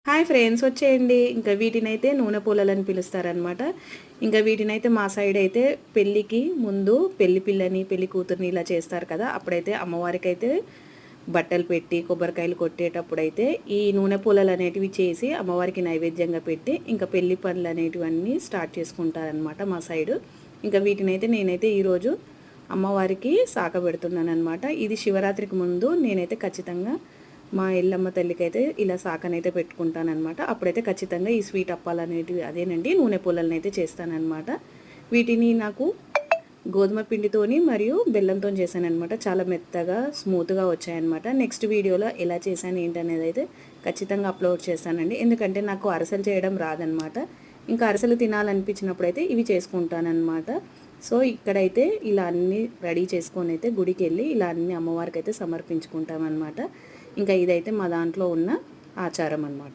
Hi friends, వచ్చేయండి. ఇంకా వీటినైతే నూనె పూలలని పిలుస్తారనమాట. ఇంకా వీటినైతే మా సైడ్ అయితే పెళ్ళికి ముందు పెళ్లి పిల్లని పెళ్లి కూతుర్ని ఇలా చేస్తారు కదా, అప్పుడైతే అమ్మవారికి అయితే బట్టలు పెట్టి కొబ్బరికాయలు కొట్టేటప్పుడైతే ఈ నూనె పూలలు అనేటివి చేసి అమ్మవారికి నైవేద్యంగా పెట్టి ఇంకా పెళ్లి పనులు అనేటివన్నీ స్టార్ట్ చేసుకుంటారనమాట మా సైడు. ఇంకా వీటినైతే నేనైతే ఈరోజు అమ్మవారికి సాకబెడుతున్నాను అనమాట. ఇది శివరాత్రికి ముందు నేనైతే ఖచ్చితంగా మా ఎల్లమ్మ తల్లికైతే ఇలా సాకనైతే పెట్టుకుంటానమాట. అప్పుడైతే ఖచ్చితంగా ఈ స్వీట్ అప్పాలు అనేటివి అదేనండి నూనె పూలలను అయితే చేస్తానన్నమాట. వీటిని నాకు గోధుమ పిండితోని మరియు బెల్లంతో చేశానమాట. చాలా మెత్తగా స్మూత్గా వచ్చాయన్నమాట. నెక్స్ట్ వీడియోలో ఎలా చేశాను ఏంటనేది అయితే ఖచ్చితంగా అప్లోడ్ చేస్తానండి. ఎందుకంటే నాకు అరసలు చేయడం రాదనమాట. ఇంకా అరసలు తినాలనిపించినప్పుడు అయితే ఇవి చేసుకుంటానన్నమాట. సో ఇక్కడైతే ఇలా అన్నీ రెడీ చేసుకొని అయితే గుడికి వెళ్ళి ఇలా అన్ని అమ్మవారికి అయితే సమర్పించుకుంటామన్నమాట. ఇంకా ఇదైతే మా దాంట్లో ఉన్న ఆచారం అన్నమాట.